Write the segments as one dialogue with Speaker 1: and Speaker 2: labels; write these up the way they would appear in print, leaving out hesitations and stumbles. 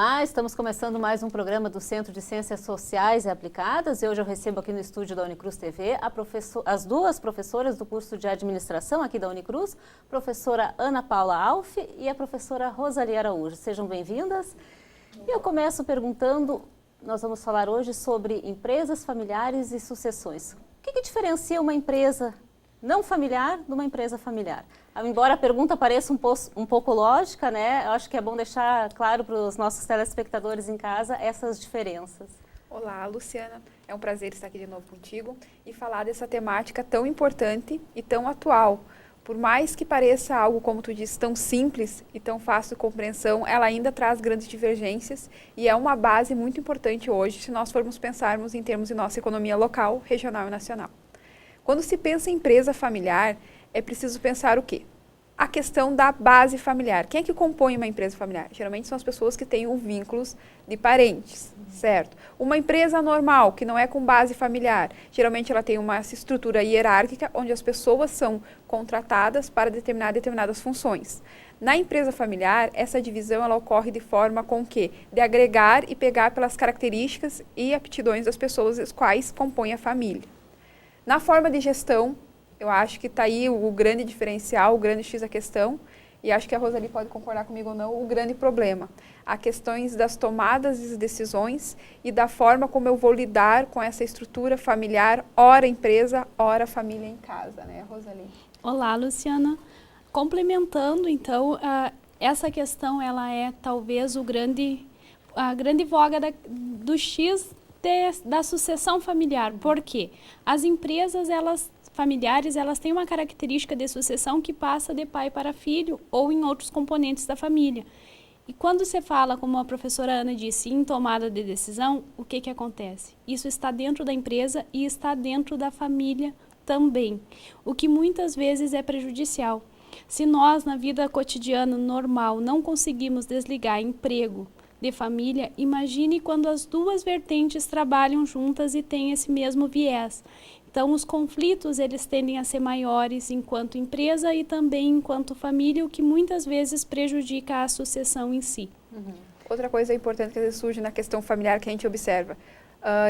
Speaker 1: Olá, estamos começando mais um programa do Centro de Ciências Sociais e Aplicadas. E hoje eu recebo aqui no estúdio da Unicruz TV as duas professoras do curso de administração aqui da Unicruz, professora Ana Paula Alf e a professora Rosalie Araújo. Sejam bem-vindas. E eu começo perguntando, nós vamos falar hoje sobre empresas familiares e sucessões. O que diferencia uma empresa não familiar de uma empresa familiar? Embora a pergunta pareça um pouco lógica, né? Eu acho que é bom deixar claro para os nossos telespectadores em casa essas diferenças.
Speaker 2: Olá, Luciana. É um prazer estar aqui de novo contigo e falar dessa temática tão importante e tão atual. Por mais que pareça algo, como tu disse, tão simples e tão fácil de compreensão, ela ainda traz grandes divergências e é uma base muito importante hoje se nós formos pensarmos em termos de nossa economia local, regional e nacional. Quando se pensa em empresa familiar, é preciso pensar o quê? A questão da base familiar. Quem é que compõe uma empresa familiar? Geralmente são as pessoas que têm vínculos de parentes, certo? Uma empresa normal, que não é com base familiar, geralmente ela tem uma estrutura hierárquica, onde as pessoas são contratadas para determinar determinadas funções. Na empresa familiar, essa divisão ela ocorre de forma com que? De agregar e pegar pelas características e aptidões das pessoas as quais compõem a família. Na forma de gestão, eu acho que está aí o grande diferencial, o grande X da questão, e acho que a Rosalie pode concordar comigo ou não, o grande problema. Há questões das tomadas de decisões e da forma como eu vou lidar com essa estrutura familiar, ora empresa, ora família em casa, né, Rosalie?
Speaker 3: Olá, Luciana. Complementando, então, essa questão, ela é talvez a grande voga do X da sucessão familiar. Por quê? As empresas, familiares, elas têm uma característica de sucessão que passa de pai para filho ou em outros componentes da família. E quando você fala, como a professora Ana disse, em tomada de decisão, o que acontece? Isso está dentro da empresa e está dentro da família também, o que muitas vezes é prejudicial. Se nós, na vida cotidiana normal, não conseguimos desligar emprego de família, imagine quando as duas vertentes trabalham juntas e têm esse mesmo viés. Então, os conflitos, eles tendem a ser maiores enquanto empresa e também enquanto família, o que muitas vezes prejudica a sucessão em si.
Speaker 2: Uhum. Outra coisa importante que às vezes surge na questão familiar que a gente observa,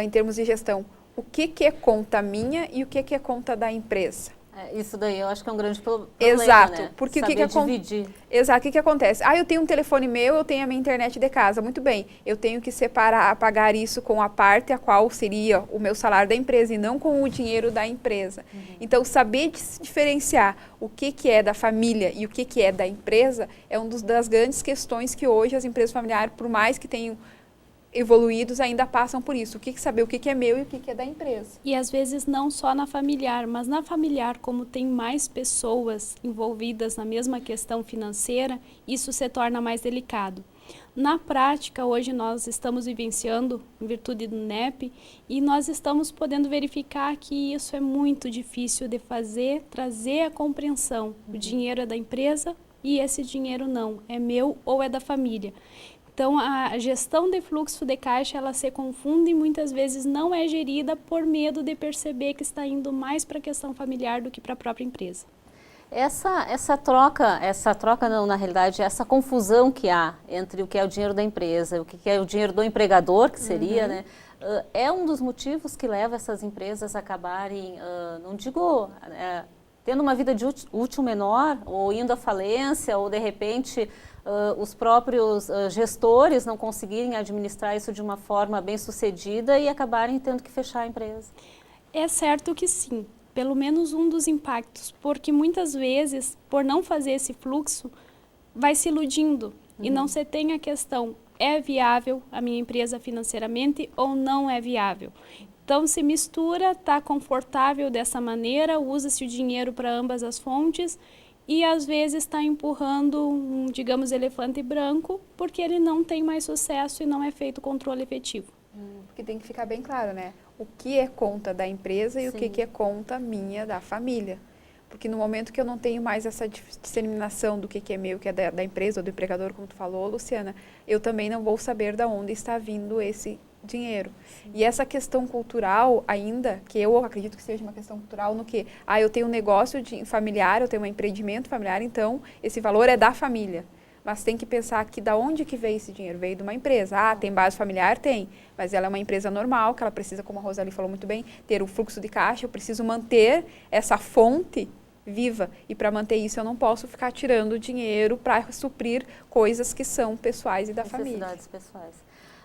Speaker 2: em termos de gestão, o que é conta minha e o que é conta da empresa?
Speaker 1: Isso daí eu acho que é um grande problema,
Speaker 2: exato,
Speaker 1: né?
Speaker 2: Porque
Speaker 1: saber dividir.
Speaker 2: Exato, o que acontece? Eu tenho um telefone meu, eu tenho a minha internet de casa, muito bem, eu tenho que separar, pagar isso com a parte a qual seria o meu salário da empresa e não com o dinheiro da empresa. Uhum. Então, saber diferenciar o que é da família e o que é da empresa é uma das grandes questões que hoje as empresas familiares, por mais que tenham evoluídos, ainda passam por isso. Saber o que é meu e o que é da empresa.
Speaker 3: E às vezes não só na familiar, mas na familiar, como tem mais pessoas envolvidas na mesma questão financeira, isso se torna mais delicado. Na prática, hoje nós estamos vivenciando, em virtude do NEP, e nós estamos podendo verificar que isso é muito difícil de fazer, trazer a compreensão. O dinheiro é da empresa e esse dinheiro não, é meu ou é da família. Então, a gestão de fluxo de caixa, ela se confunde e muitas vezes não é gerida por medo de perceber que está indo mais para a questão familiar do que para a própria empresa.
Speaker 1: Essa troca não, na realidade, essa confusão que há entre o que é o dinheiro da empresa, o que é o dinheiro do empregador, que seria, né, é um dos motivos que leva essas empresas a acabarem, não digo, tendo uma vida de útil menor, ou indo à falência, ou de repente os próprios gestores não conseguirem administrar isso de uma forma bem sucedida e acabarem tendo que fechar a empresa.
Speaker 3: É certo que sim, pelo menos um dos impactos, porque muitas vezes, por não fazer esse fluxo, vai se iludindo e não se tem a questão, é viável a minha empresa financeiramente ou não é viável? Então, se mistura, está confortável dessa maneira, usa-se o dinheiro para ambas as fontes e, às vezes, está empurrando digamos, elefante branco, porque ele não tem mais sucesso e não é feito controle efetivo.
Speaker 2: Porque tem que ficar bem claro, né? O que é conta da empresa e o que é conta minha, da família. Porque no momento que eu não tenho mais essa disseminação do que é meu, que é da empresa ou do empregador, como tu falou, Luciana, eu também não vou saber de onde está vindo esse dinheiro. Sim. E essa questão cultural ainda, que eu acredito que seja uma questão cultural no que, eu tenho um negócio familiar, eu tenho um empreendimento familiar, então esse valor é da família. mas tem que pensar que da onde que veio esse dinheiro? Veio de uma empresa. Ah, tem base familiar? Tem, mas ela é uma empresa normal, que ela precisa, como a Rosali falou muito bem, ter o fluxo de caixa. Eu preciso manter essa fonte viva, e para manter isso eu não posso ficar tirando dinheiro para suprir coisas que são pessoais e da família.
Speaker 1: Necessidades pessoais.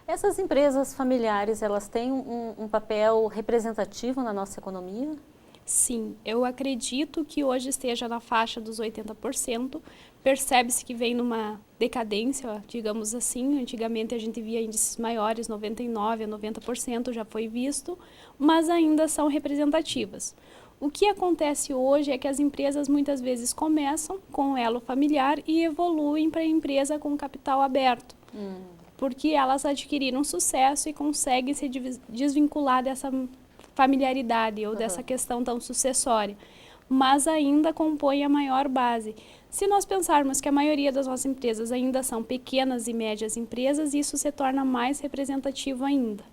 Speaker 1: Essas empresas familiares, elas têm um papel representativo na nossa economia?
Speaker 3: Sim, eu acredito que hoje esteja na faixa dos 80%. Percebe-se que vem numa decadência, digamos assim. Antigamente a gente via índices maiores, 99% a 90% já foi visto, mas ainda são representativas. O que acontece hoje é que as empresas muitas vezes começam com o elo familiar e evoluem para a empresa com capital aberto. Porque elas adquiriram sucesso e conseguem se desvincular dessa familiaridade ou dessa questão tão sucessória, mas ainda compõe a maior base. Se nós pensarmos que a maioria das nossas empresas ainda são pequenas e médias empresas, isso se torna mais representativo ainda.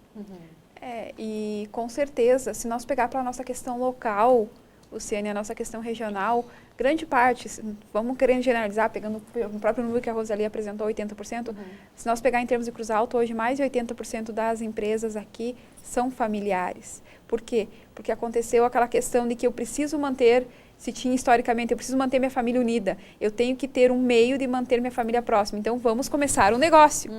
Speaker 2: E com certeza, se nós pegar para a nossa questão local, Luciane, a nossa questão regional, grande parte, vamos querendo generalizar, pegando o próprio número que a Rosali apresentou, 80%, se nós pegar em termos de Cruz Alta, hoje mais de 80% das empresas aqui são familiares. Por quê? Porque aconteceu aquela questão de que eu preciso manter, se tinha historicamente, eu preciso manter minha família unida, eu tenho que ter um meio de manter minha família próxima. Então, vamos começar um negócio.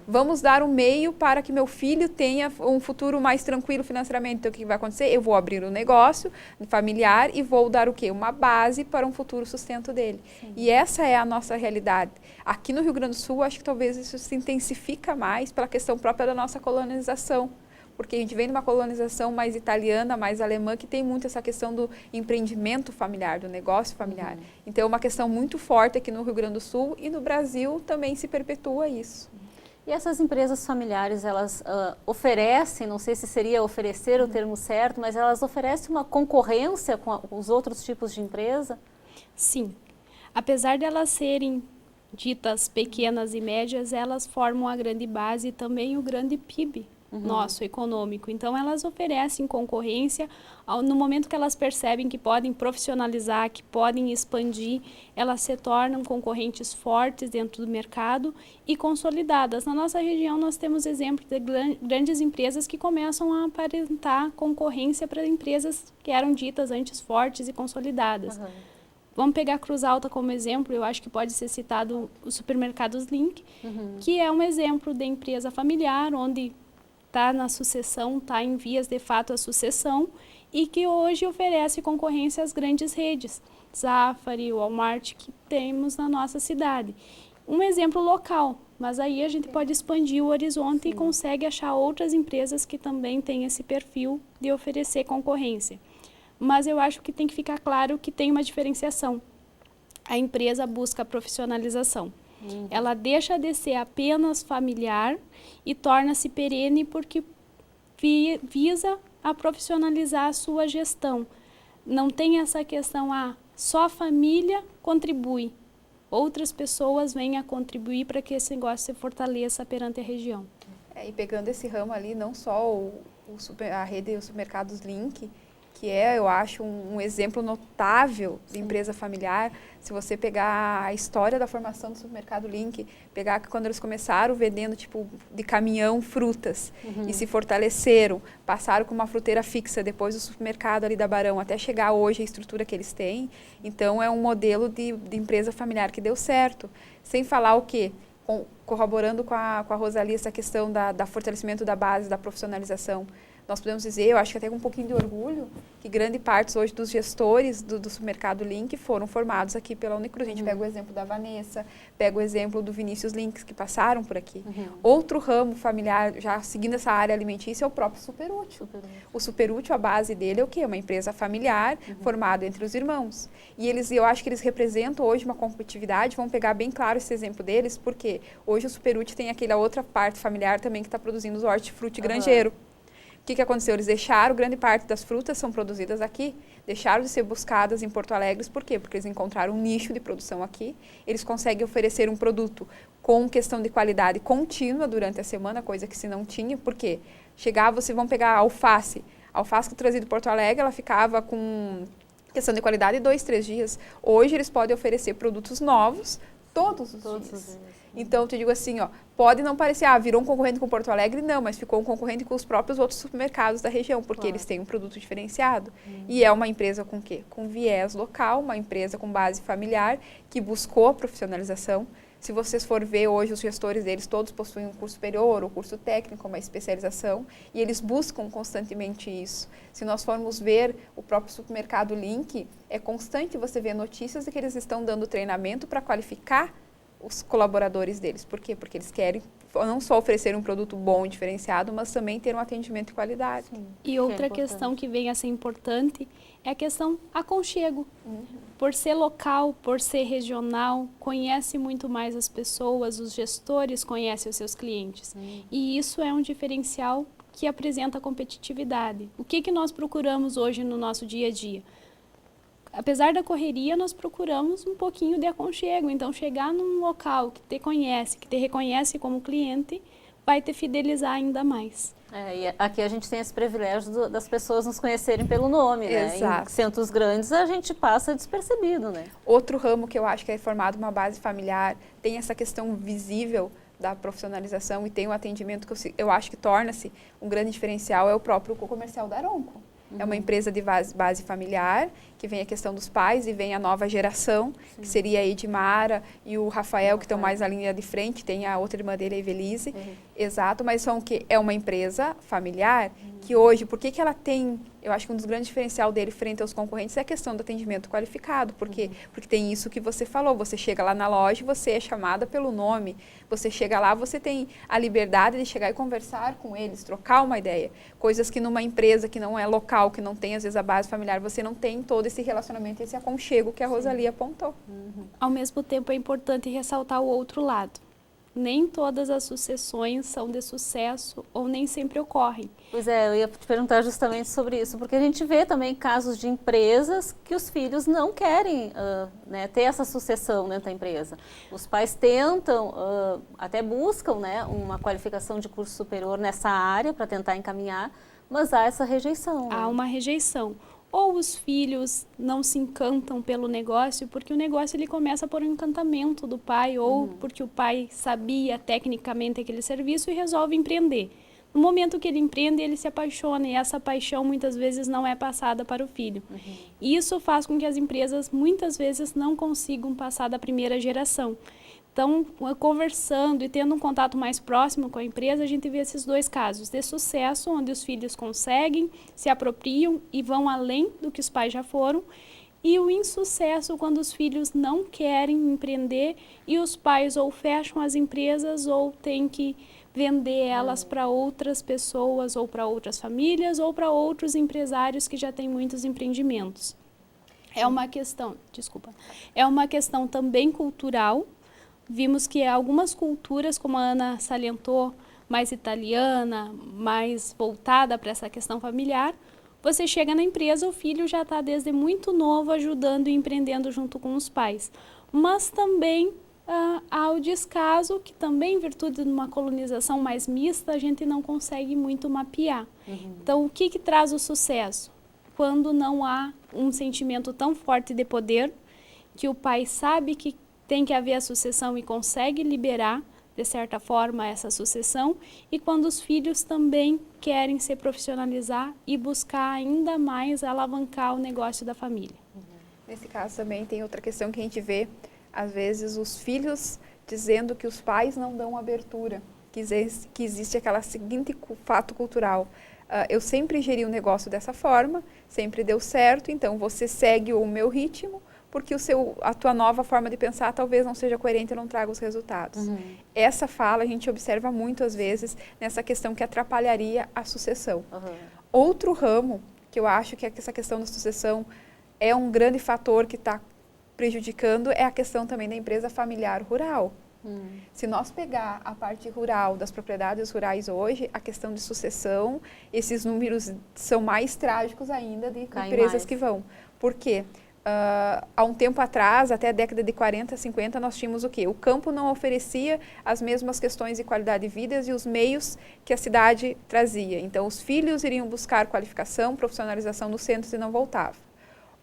Speaker 2: Vamos dar um meio para que meu filho tenha um futuro mais tranquilo financeiramente. Então, o que vai acontecer? Eu vou abrir um negócio familiar e vou dar o quê? Uma base para um futuro sustento dele. E essa é a nossa realidade. Aqui no Rio Grande do Sul, acho que talvez isso se intensifica mais pela questão própria da nossa colonização. Porque a gente vem de uma colonização mais italiana, mais alemã, que tem muito essa questão do empreendimento familiar, do negócio familiar. Então, é uma questão muito forte aqui no Rio Grande do Sul e no Brasil também se perpetua isso.
Speaker 1: E essas empresas familiares, elas oferecem, não sei se seria oferecer o termo certo, mas elas oferecem uma concorrência com os outros tipos de empresa?
Speaker 3: Sim. Apesar de elas serem ditas pequenas e médias, elas formam a grande base e também o grande PIB. Nosso econômico. Então, elas oferecem concorrência. No momento que elas percebem que podem profissionalizar, que podem expandir, elas se tornam concorrentes fortes dentro do mercado e consolidadas. Na nossa região, nós temos exemplos de grandes empresas que começam a aparentar concorrência para empresas que eram ditas antes fortes e consolidadas. Vamos pegar a Cruz Alta como exemplo, eu acho que pode ser citado os supermercados Link, que é um exemplo de empresa familiar, onde está na sucessão, está em vias de fato a sucessão, e que hoje oferece concorrência às grandes redes, Zafari, Walmart, que temos na nossa cidade. Um exemplo local, mas aí a gente pode expandir o horizonte e consegue achar outras empresas que também têm esse perfil de oferecer concorrência. Mas eu acho que tem que ficar claro que tem uma diferenciação. A empresa busca a profissionalização. Ela deixa de ser apenas familiar e torna-se perene porque visa a profissionalizar a sua gestão. Não tem essa questão, só a família contribui. Outras pessoas vêm a contribuir para que esse negócio se fortaleça perante a região.
Speaker 2: E pegando esse ramo ali, não só a rede de supermercados Link, que é, eu acho, um exemplo notável de empresa familiar. Se você pegar a história da formação do supermercado Link, pegar quando eles começaram vendendo tipo de caminhão frutas e se fortaleceram, passaram com uma fruteira fixa depois do supermercado ali da Barão, até chegar hoje a estrutura que eles têm. Então, é um modelo de empresa familiar que deu certo. Sem falar o quê? Corroborando com a Rosali essa questão da fortalecimento da base, da profissionalização. Nós podemos dizer, eu acho que até com um pouquinho de orgulho, que grande parte hoje dos gestores do supermercado Link foram formados aqui pela Unicruz. A gente pega o exemplo da Vanessa, pega o exemplo do Vinícius Links, que passaram por aqui. Outro ramo familiar, já seguindo essa área alimentícia, é o próprio Superútil. O Superútil, a base dele é o quê? Uma empresa familiar formada entre os irmãos. E eu acho que eles representam hoje uma competitividade, vamos pegar bem claro esse exemplo deles, porque hoje o Superútil tem aquela outra parte familiar também que está produzindo os hortifruti granjeiro. O que aconteceu? Eles deixaram, grande parte das frutas são produzidas aqui, deixaram de ser buscadas em Porto Alegre. Por quê? Porque eles encontraram um nicho de produção aqui, eles conseguem oferecer um produto com questão de qualidade contínua durante a semana, coisa que se não tinha. Por quê? Chegava, vocês vão pegar a alface que é trazida de Porto Alegre, ela ficava com questão de qualidade 2, 3 dias. Hoje eles podem oferecer produtos novos, todos os
Speaker 1: Todos
Speaker 2: dias.
Speaker 1: os dias.
Speaker 2: Então, eu te digo assim, ó, pode não parecer, virou um concorrente com Porto Alegre, não, mas ficou um concorrente com os próprios outros supermercados da região, porque
Speaker 1: Claro.
Speaker 2: eles têm um produto diferenciado. E é uma empresa com quê? Com viés local, uma empresa com base familiar, que buscou a profissionalização. Se vocês for ver hoje, os gestores deles todos possuem um curso superior, ou curso técnico, uma especialização, e eles buscam constantemente isso. Se nós formos ver o próprio supermercado Link, é constante você ver notícias de que eles estão dando treinamento para qualificar os colaboradores deles. Por quê? Porque eles querem não só oferecer um produto bom e diferenciado, mas também ter um atendimento de qualidade.
Speaker 3: E outra
Speaker 1: importante.
Speaker 3: questão que vem a ser importante é a questão aconchego. Por ser local, por ser regional, conhece muito mais as pessoas, os gestores conhecem os seus clientes. E isso é um diferencial que apresenta competitividade. O que nós procuramos hoje no nosso dia a dia? Apesar da correria, nós procuramos um pouquinho de aconchego. Então, chegar num local que te conhece, que te reconhece como cliente, vai te fidelizar ainda mais.
Speaker 1: E aqui a gente tem esse privilégio das pessoas nos conhecerem pelo nome, né?
Speaker 2: Exato.
Speaker 1: Em centros grandes a gente passa despercebido, né?
Speaker 2: Outro ramo que eu acho que é formado uma base familiar, tem essa questão visível da profissionalização e tem um atendimento que eu acho que torna-se um grande diferencial, é o próprio comercial da Aronco. É uma empresa de base familiar, que vem a questão dos pais e vem a nova geração, que seria a Edmara e o Rafael, que estão mais na linha de frente, tem a outra irmã dele, a Evelise. Exato, mas são que é uma empresa familiar que hoje, por que ela tem, eu acho que um dos grandes diferenciais dele frente aos concorrentes é a questão do atendimento qualificado, porque tem isso que você falou, você chega lá na loja e você é chamada pelo nome, você chega lá, você tem a liberdade de chegar e conversar com eles, trocar uma ideia, coisas que numa empresa que não é local, que não tem às vezes a base familiar, você não tem todo esse relacionamento, esse aconchego que a Rosalie apontou.
Speaker 3: Ao mesmo tempo, é importante ressaltar o outro lado. Nem todas as sucessões são de sucesso ou nem sempre ocorrem.
Speaker 1: Pois é, eu ia te perguntar justamente sobre isso, porque a gente vê também casos de empresas que os filhos não querem ter essa sucessão dentro da empresa. Os pais tentam, até buscam uma qualificação de curso superior nessa área para tentar encaminhar, mas há essa rejeição.
Speaker 3: Há uma rejeição. Ou os filhos não se encantam pelo negócio, porque o negócio ele começa por um encantamento do pai, ou porque o pai sabia tecnicamente aquele serviço e resolve empreender. No momento que ele empreende, ele se apaixona, e essa paixão muitas vezes não é passada para o filho. Isso faz com que as empresas muitas vezes não consigam passar da primeira geração. Então, conversando e tendo um contato mais próximo com a empresa, a gente vê esses dois casos de sucesso, onde os filhos conseguem, se apropriam e vão além do que os pais já foram, e o insucesso quando os filhos não querem empreender e os pais ou fecham as empresas ou têm que vender elas para outras pessoas ou para outras famílias ou para outros empresários que já têm muitos empreendimentos. É uma questão também cultural. Vimos que algumas culturas, como a Ana salientou, mais italiana, mais voltada para essa questão familiar, você chega na empresa, o filho já está desde muito novo ajudando e empreendendo junto com os pais. Mas também há o descaso, que também em virtude de uma colonização mais mista, a gente não consegue muito mapear. Então, o que traz o sucesso? Quando não há um sentimento tão forte de poder, que o pai sabe que tem que haver a sucessão e consegue liberar, de certa forma, essa sucessão, e quando os filhos também querem se profissionalizar e buscar ainda mais alavancar o negócio da família.
Speaker 2: Nesse caso também tem outra questão que a gente vê, às vezes, os filhos dizendo que os pais não dão abertura, que existe aquela seguinte fato cultural. Eu sempre geri o negócio dessa forma, sempre deu certo, então você segue o meu ritmo, porque a tua nova forma de pensar talvez não seja coerente e não traga os resultados. Essa fala a gente observa muito às vezes nessa questão que atrapalharia a sucessão. Outro ramo que eu acho que essa questão da sucessão é um grande fator que está prejudicando é a questão também da empresa familiar rural. Se nós pegar a parte rural, das propriedades rurais hoje, a questão de sucessão, esses números são mais trágicos ainda de empresas que vão. Por quê? Há um tempo atrás, até a década de 40, 50, nós tínhamos o quê? O campo não oferecia as mesmas questões de qualidade de vida e os meios que a cidade trazia. Então, os filhos iriam buscar qualificação, profissionalização nos centros e não voltavam.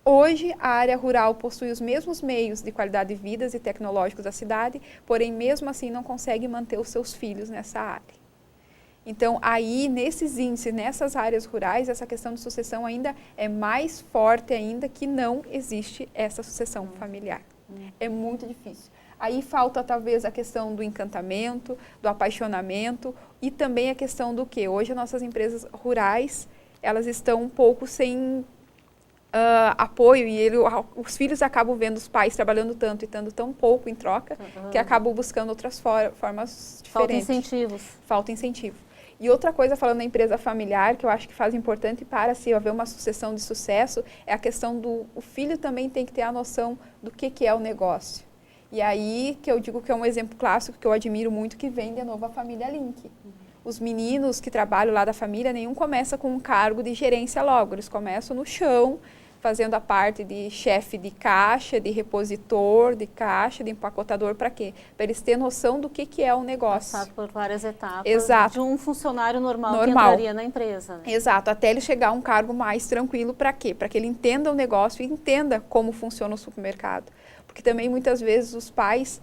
Speaker 2: Hoje, a área rural possui os mesmos meios de qualidade de vida e tecnológicos da cidade, porém, mesmo assim, não consegue manter os seus filhos nessa área. Então, aí, nesses índices, nessas áreas rurais, essa questão de sucessão ainda é mais forte ainda, que não existe essa sucessão familiar. É muito difícil. Aí falta, talvez, a questão do encantamento, do apaixonamento e também a questão do que hoje as nossas empresas rurais, elas estão um pouco sem apoio e os filhos acabam vendo os pais trabalhando tanto e dando tão pouco em troca, que acabam buscando outras formas diferentes.
Speaker 1: Falta incentivos.
Speaker 2: Falta incentivo. E outra coisa, falando da empresa familiar, que eu acho que faz importante para se haver uma sucessão de sucesso, é a questão o filho também tem que ter a noção do que é o negócio. E aí que eu digo que é um exemplo clássico que eu admiro muito, que vem de novo a família Link. Os meninos que trabalham lá da família, nenhum começa com um cargo de gerência logo, eles começam no chão, fazendo a parte de chefe de caixa, de repositor, de caixa, de empacotador, para quê? Para eles terem noção do que é o negócio.
Speaker 1: Passar por várias etapas.
Speaker 2: Exato.
Speaker 1: De um funcionário normal que entraria na empresa. Né?
Speaker 2: Exato, até ele chegar a um cargo mais tranquilo, para quê? Para que ele entenda o negócio e entenda como funciona o supermercado. Porque também, muitas vezes, os pais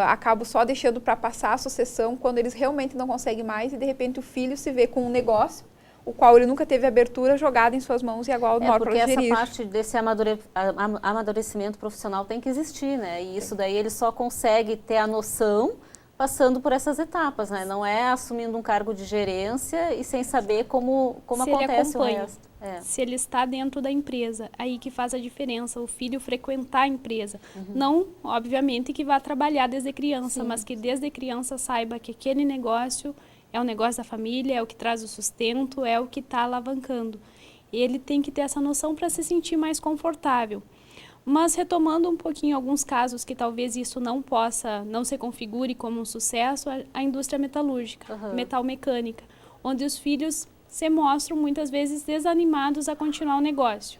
Speaker 2: acabam só deixando para passar a sucessão quando eles realmente não conseguem mais e, de repente, o filho se vê com um negócio o qual ele nunca teve abertura, jogada em suas mãos e agora na hora para gerir.
Speaker 1: Porque essa parte desse amadurecimento profissional tem que existir, né? E isso daí ele só consegue ter a noção passando por essas etapas, né? Não é assumindo um cargo de gerência e sem saber como acontece o resto.
Speaker 3: Se ele está dentro da empresa, aí que faz a diferença, o filho frequentar a empresa. Não, obviamente, que vá trabalhar desde criança, mas que desde criança saiba que aquele negócio é o negócio da família, é o que traz o sustento, é o que está alavancando. Ele tem que ter essa noção para se sentir mais confortável. Mas retomando um pouquinho alguns casos que talvez isso não se configure como um sucesso, a indústria metalúrgica, metalmecânica, onde os filhos se mostram muitas vezes desanimados a continuar o negócio.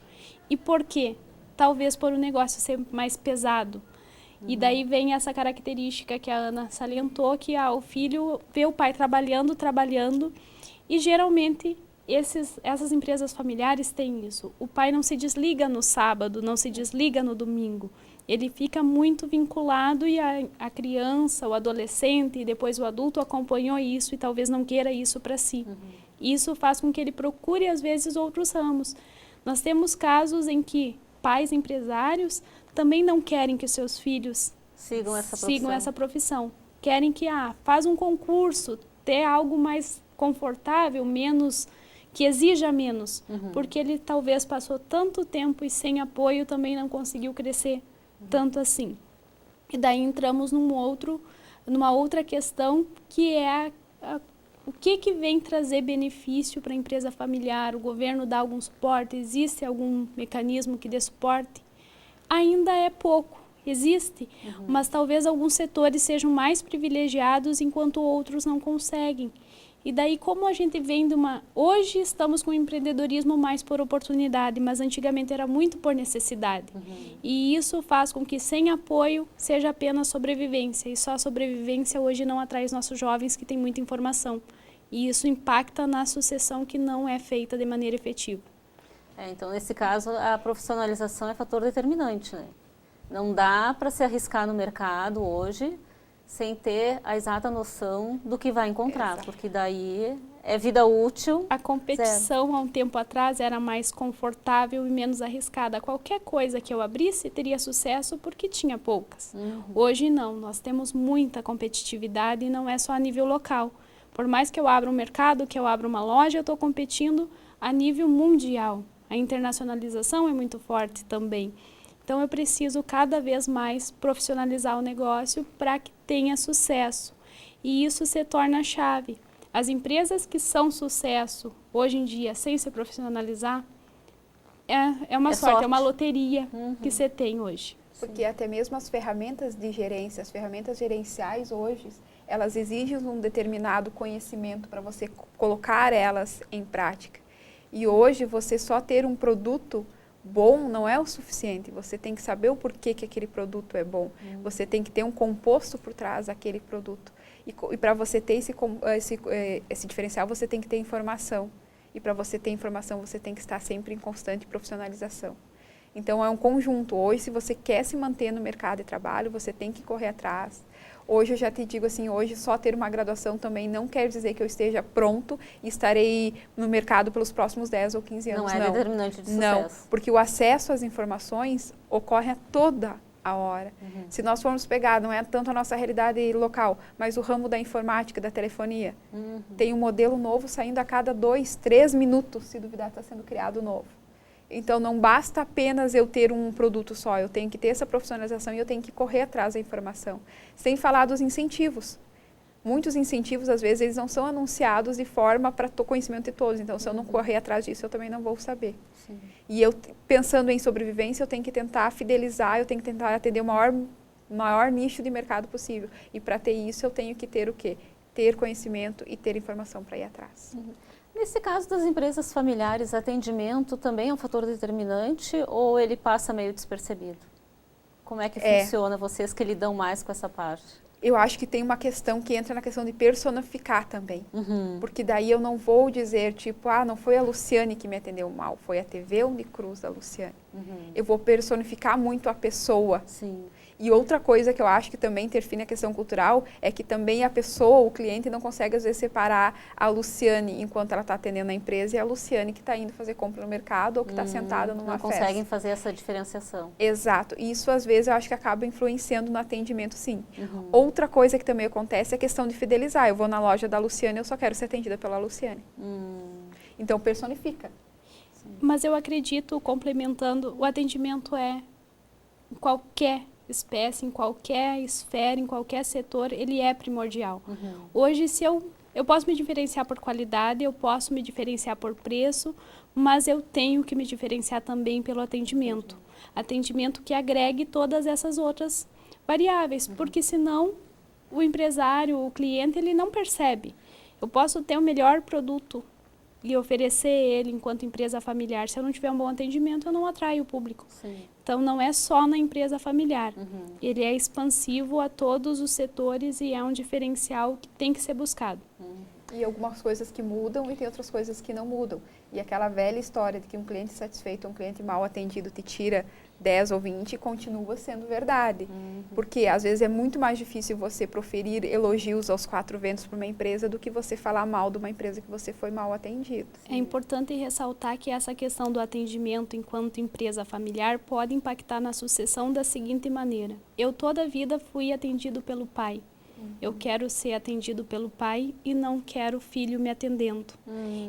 Speaker 3: E por quê? Talvez por o negócio ser mais pesado. E daí vem essa característica que a Ana salientou, que o filho vê o pai trabalhando, e geralmente essas empresas familiares têm isso. O pai não se desliga no sábado, não se desliga no domingo. Ele fica muito vinculado e a criança, o adolescente e depois o adulto acompanhou isso e talvez não queira isso para si. Isso faz com que ele procure, às vezes, outros ramos. Nós temos casos em que pais empresários também não querem que seus filhos sigam essa profissão. Querem que faz um concurso, ter algo mais confortável, que exija menos, porque ele talvez passou tanto tempo e sem apoio também não conseguiu crescer tanto assim. E daí entramos numa outra questão, que é o que vem trazer benefício para a empresa familiar. O governo dá algum suporte, existe algum mecanismo que dê suporte? Ainda é pouco, existe, mas talvez alguns setores sejam mais privilegiados enquanto outros não conseguem. E daí, como a gente vem hoje estamos com o empreendedorismo mais por oportunidade, mas antigamente era muito por necessidade. E isso faz com que sem apoio seja apenas sobrevivência. E só a sobrevivência hoje não atrai os nossos jovens que têm muita informação. E isso impacta na sucessão que não é feita de maneira efetiva.
Speaker 1: Então, nesse caso, a profissionalização é fator determinante, né? Não dá para se arriscar no mercado hoje sem ter a exata noção do que vai encontrar, porque daí é vida útil.
Speaker 3: A competição, há um tempo atrás, era mais confortável e menos arriscada. Qualquer coisa que eu abrisse teria sucesso porque tinha poucas. Hoje não, nós temos muita competitividade e não é só a nível local. Por mais que eu abra um mercado, que eu abra uma loja, eu estou competindo a nível mundial. A internacionalização é muito forte também. Então, eu preciso cada vez mais profissionalizar o negócio para que tenha sucesso. E isso se torna a chave. As empresas que são sucesso hoje em dia, sem se profissionalizar, é uma sorte, é uma loteria que você tem hoje.
Speaker 2: Porque até mesmo as ferramentas de gerência, as ferramentas gerenciais hoje, elas exigem um determinado conhecimento para você colocar elas em prática. E hoje, você só ter um produto bom não é o suficiente. Você tem que saber o porquê que aquele produto é bom. Você tem que ter um composto por trás daquele produto. E para você ter esse diferencial, você tem que ter informação. E para você ter informação, você tem que estar sempre em constante profissionalização. Então, é um conjunto. Hoje, se você quer se manter no mercado de trabalho, você tem que correr atrás. Hoje, eu já te digo assim, hoje só ter uma graduação também não quer dizer que eu esteja pronto e estarei no mercado pelos próximos 10 ou 15 anos.
Speaker 1: Não é determinante de sucesso.
Speaker 2: Não, porque o acesso às informações ocorre a toda a hora. Se nós formos pegar, não é tanto a nossa realidade local, mas o ramo da informática, da telefonia. Tem um modelo novo saindo a cada 2, 3 minutos, se duvidar, está sendo criado novo. Então, não basta apenas eu ter um produto só, eu tenho que ter essa profissionalização e eu tenho que correr atrás da informação. Sem falar dos incentivos. Muitos incentivos, às vezes, eles não são anunciados de forma para conhecimento de todos. Então, se eu não correr atrás disso, eu também não vou saber. Sim. E eu, pensando em sobrevivência, eu tenho que tentar fidelizar, eu tenho que tentar atender o maior nicho de mercado possível. E para ter isso, eu tenho que ter o quê? Ter conhecimento e ter informação para ir atrás.
Speaker 1: Nesse caso das empresas familiares, atendimento também é um fator determinante ou ele passa meio despercebido? Como é que funciona vocês que lidam mais com essa parte?
Speaker 2: Eu acho que tem uma questão que entra na questão de personificar também. Porque daí eu não vou dizer, tipo, não foi a Luciane que me atendeu mal, foi a TV Unicruz da Luciane. Eu vou personificar muito a pessoa.
Speaker 1: Sim.
Speaker 2: E outra coisa que eu acho que também interfere na questão cultural é que também a pessoa, o cliente, não consegue às vezes separar a Luciane enquanto ela está atendendo a empresa e a Luciane que está indo fazer compra no mercado ou que está sentada numa festa.
Speaker 1: Não conseguem fazer essa diferenciação.
Speaker 2: Exato. E isso às vezes eu acho que acaba influenciando no atendimento, sim. Outra coisa que também acontece é a questão de fidelizar. Eu vou na loja da Luciane, eu só quero ser atendida pela Luciane. Então personifica.
Speaker 3: Sim. Mas eu acredito, complementando, o atendimento é qualquer espécie, em qualquer esfera, em qualquer setor, ele é primordial. Hoje, se eu posso me diferenciar por qualidade, eu posso me diferenciar por preço, mas eu tenho que me diferenciar também pelo atendimento. Atendimento que agregue todas essas outras variáveis, porque senão o empresário, o cliente, ele não percebe. Eu posso ter o melhor produto e oferecer ele enquanto empresa familiar. Se eu não tiver um bom atendimento, eu não atraio o público.
Speaker 1: Sim.
Speaker 3: Então, não é só na empresa familiar. Ele é expansivo a todos os setores e é um diferencial que tem que ser buscado.
Speaker 2: E algumas coisas que mudam e tem outras coisas que não mudam. E aquela velha história de que um cliente satisfeito ou um cliente mal atendido te tira 10 ou 20 continua sendo verdade. Porque às vezes é muito mais difícil você proferir elogios aos 4 ventos para uma empresa do que você falar mal de uma empresa que você foi mal atendido.
Speaker 3: É importante ressaltar que essa questão do atendimento enquanto empresa familiar pode impactar na sucessão da seguinte maneira. Eu toda a vida fui atendido pelo pai. Eu quero ser atendido pelo pai e não quero o filho me atendendo.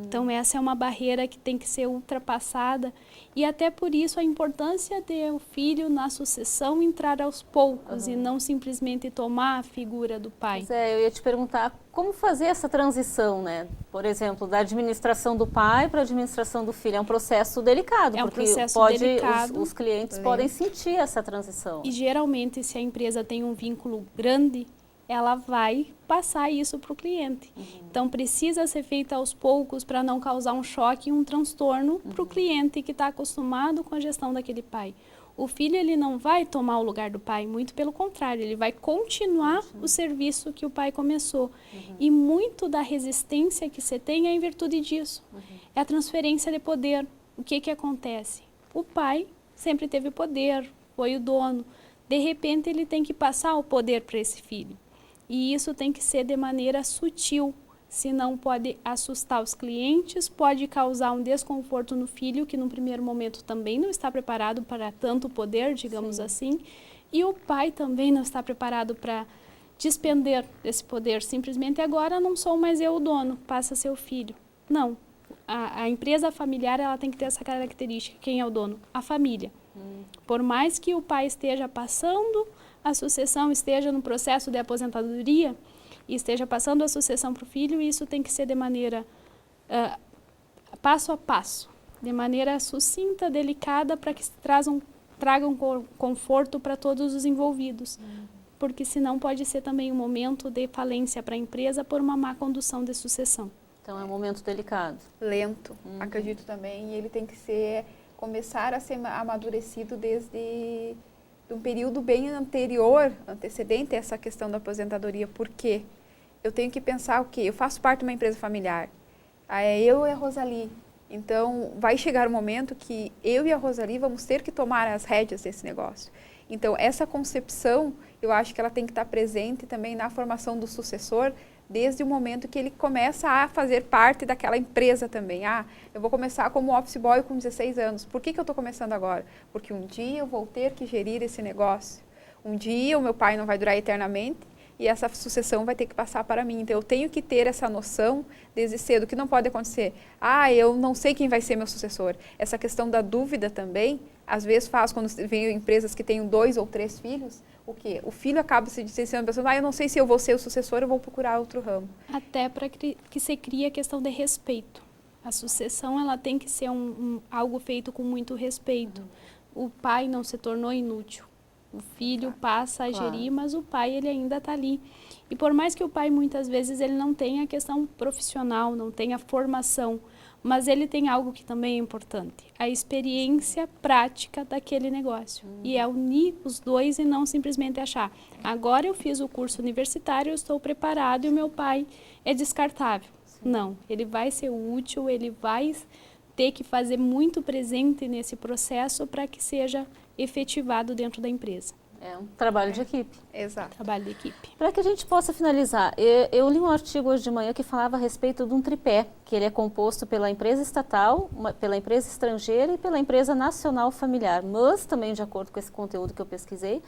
Speaker 3: Então, essa é uma barreira que tem que ser ultrapassada e até por isso a importância de o filho na sucessão entrar aos poucos e não simplesmente tomar a figura do pai.
Speaker 1: Eu ia te perguntar como fazer essa transição, né? Por exemplo, da administração do pai para a administração do filho. É um processo delicado, porque delicado. Os clientes podem sentir essa transição.
Speaker 3: E geralmente, se a empresa tem um vínculo grande, ela vai passar isso para o cliente. Então, precisa ser feita aos poucos para não causar um choque e um transtorno para o cliente que está acostumado com a gestão daquele pai. O filho, ele não vai tomar o lugar do pai, muito pelo contrário, ele vai continuar o serviço que o pai começou. E muito da resistência que você tem é em virtude disso. É a transferência de poder. O que acontece? O pai sempre teve poder, foi o dono. De repente, ele tem que passar o poder para esse filho. E isso tem que ser de maneira sutil, senão pode assustar os clientes, pode causar um desconforto no filho, que no primeiro momento também não está preparado para tanto poder, digamos assim, e o pai também não está preparado para despender desse poder. Simplesmente agora não sou mais eu o dono, passa a ser o filho. Não, a empresa familiar ela tem que ter essa característica. Quem é o dono? A família. Por mais que o pai esteja passando a sucessão, esteja no processo de aposentadoria e esteja passando a sucessão para o filho, isso tem que ser de maneira passo a passo, de maneira sucinta, delicada, para que tragam conforto para todos os envolvidos. Porque senão pode ser também um momento de falência para a empresa por uma má condução de sucessão.
Speaker 1: Então é um momento delicado.
Speaker 2: Lento, acredito também, e ele tem que começar a ser amadurecido desde um período bem antecedente a essa questão da aposentadoria. Por quê? Eu tenho que pensar o quê? Eu faço parte de uma empresa familiar. Eu e a Rosali. Então, vai chegar um momento que eu e a Rosali vamos ter que tomar as rédeas desse negócio. Então, essa concepção, eu acho que ela tem que estar presente também na formação do sucessor, desde o momento que ele começa a fazer parte daquela empresa também. Eu vou começar como office boy com 16 anos. Por que eu estou começando agora? Porque um dia eu vou ter que gerir esse negócio. Um dia o meu pai não vai durar eternamente e essa sucessão vai ter que passar para mim. Então, eu tenho que ter essa noção desde cedo, que não pode acontecer. Eu não sei quem vai ser meu sucessor. Essa questão da dúvida também, às vezes faz, quando vem empresas que têm 2 ou 3 filhos, o quê? O filho acaba se distanciando, pensando, eu não sei se eu vou ser o sucessor, eu vou procurar outro ramo.
Speaker 3: Até para que se crie a questão de respeito. A sucessão, ela tem que ser algo feito com muito respeito. O pai não se tornou inútil. O filho passa a gerir, mas o pai, ele ainda está ali. E por mais que o pai, muitas vezes, ele não tenha a questão profissional, não tenha a formação, mas ele tem algo que também é importante, a experiência prática daquele negócio. E é unir os dois e não simplesmente achar, agora eu fiz o curso universitário, eu estou preparado e o meu pai é descartável. Não, ele vai ser útil, ele vai ter que fazer muito presente nesse processo para que seja efetivado dentro da empresa.
Speaker 1: É um trabalho de equipe.
Speaker 2: Exato.
Speaker 3: Trabalho de equipe.
Speaker 1: Para que a gente possa finalizar, eu li um artigo hoje de manhã que falava a respeito de um tripé, que ele é composto pela empresa estatal, pela empresa estrangeira e pela empresa nacional familiar. Mas, também de acordo com esse conteúdo que eu pesquisei,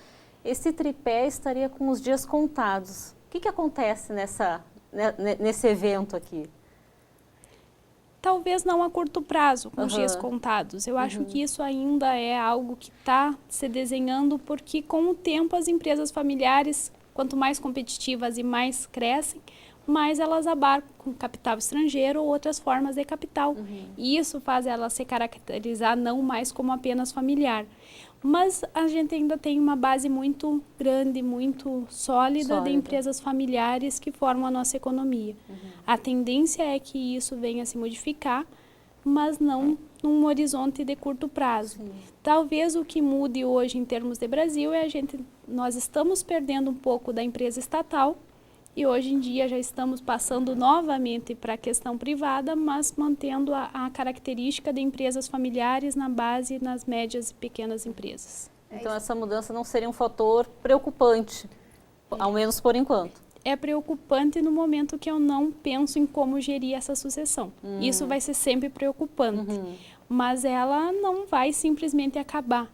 Speaker 1: esse tripé estaria com os dias contados. O que acontece nesse evento aqui?
Speaker 3: Talvez não a curto prazo, com os dias contados. Eu acho que isso ainda é algo que está se desenhando, porque com o tempo as empresas familiares, quanto mais competitivas e mais crescem, mais elas abarcam com capital estrangeiro ou outras formas de capital. E isso faz ela se caracterizar não mais como apenas familiar. Mas a gente ainda tem uma base muito grande, muito sólida de empresas familiares que formam a nossa economia. A tendência é que isso venha a se modificar, mas não num horizonte de curto prazo. Talvez o que mude hoje em termos de Brasil é nós estamos perdendo um pouco da empresa estatal e hoje em dia já estamos passando novamente para a questão privada, mas mantendo a característica de empresas familiares na base, nas médias e pequenas empresas.
Speaker 1: Então essa mudança não seria um fator preocupante, ao menos por enquanto.
Speaker 3: É preocupante no momento que eu não penso em como gerir essa sucessão. Isso vai ser sempre preocupante, mas ela não vai simplesmente acabar.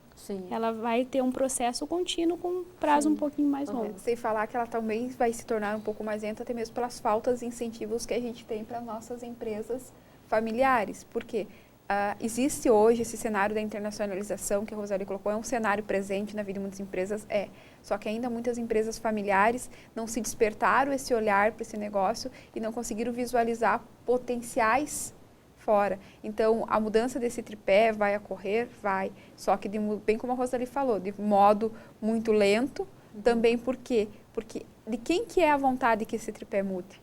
Speaker 3: Ela vai ter um processo contínuo com um prazo um pouquinho mais longo.
Speaker 2: Sem falar que ela também vai se tornar um pouco mais lenta, até mesmo pelas faltas de incentivos que a gente tem para nossas empresas familiares. Por quê? Existe hoje esse cenário da internacionalização que a Rosali colocou, é um cenário presente na vida de muitas empresas, só que ainda muitas empresas familiares não se despertaram esse olhar para esse negócio e não conseguiram visualizar potenciais fora. Então, a mudança desse tripé vai ocorrer? Vai, só que bem como a Rosali falou, de modo muito lento, também por quê? Porque de quem que é a vontade que esse tripé mude?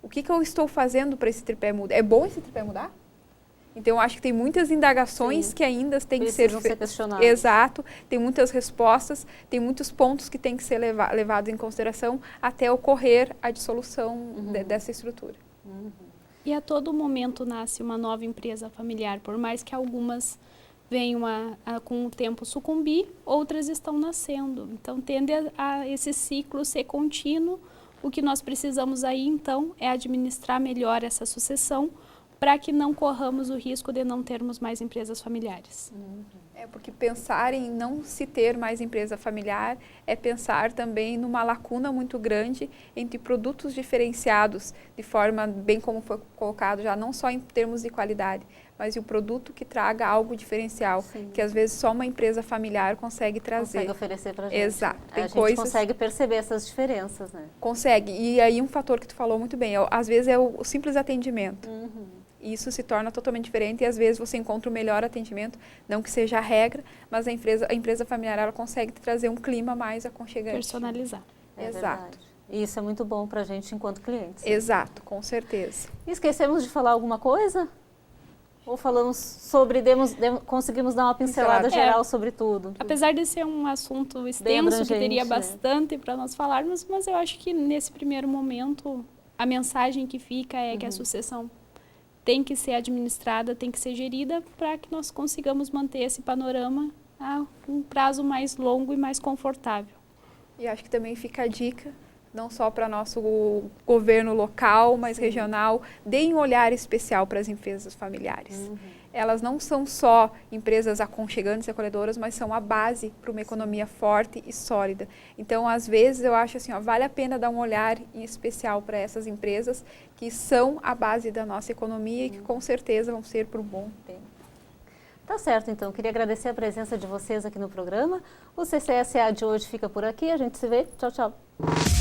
Speaker 2: O que eu estou fazendo para esse tripé mudar? É bom esse tripé mudar? Então, eu acho que tem muitas indagações que ainda têm que ser
Speaker 1: questionadas.
Speaker 2: Exato, tem muitas respostas, tem muitos pontos que têm que ser levados em consideração até ocorrer a dissolução dessa estrutura.
Speaker 3: E a todo momento nasce uma nova empresa familiar, por mais que algumas venham com o tempo sucumbir, outras estão nascendo. Então, tende a esse ciclo ser contínuo. O que nós precisamos aí, então, é administrar melhor essa sucessão para que não corramos o risco de não termos mais empresas familiares.
Speaker 2: Porque pensar em não se ter mais empresa familiar é pensar também numa lacuna muito grande entre produtos diferenciados, de forma, bem como foi colocado já, não só em termos de qualidade, mas o produto que traga algo diferencial, que às vezes só uma empresa familiar consegue trazer.
Speaker 1: Consegue oferecer para a gente.
Speaker 2: Exato.
Speaker 1: A gente consegue perceber essas diferenças, né?
Speaker 2: Consegue. E aí um fator que tu falou muito bem, às vezes é o simples atendimento. Isso se torna totalmente diferente e às vezes você encontra o melhor atendimento, não que seja a regra, mas a empresa familiar ela consegue trazer um clima mais aconchegante.
Speaker 3: Personalizar.
Speaker 2: Exato.
Speaker 1: E isso é muito bom para a gente enquanto clientes.
Speaker 2: Exato, com certeza.
Speaker 1: Esquecemos de falar alguma coisa? Ou falamos sobre, conseguimos dar uma pincelada geral sobre tudo?
Speaker 3: Apesar de ser um assunto extenso, que teria bastante para nós falarmos, mas eu acho que nesse primeiro momento a mensagem que fica é que a sucessão tem que ser administrada, tem que ser gerida para que nós consigamos manter esse panorama a um prazo mais longo e mais confortável.
Speaker 2: E acho que também fica a dica, não só para nosso governo local, mas regional, deem um olhar especial para as empresas familiares. Elas não são só empresas aconchegantes e acolhedoras, mas são a base para uma economia forte e sólida. Então, às vezes, eu acho assim, vale a pena dar um olhar em especial para essas empresas que são a base da nossa economia e que com certeza vão ser por um bom tempo.
Speaker 1: Tá certo, então. Queria agradecer a presença de vocês aqui no programa. O CCSA de hoje fica por aqui. A gente se vê. Tchau, tchau.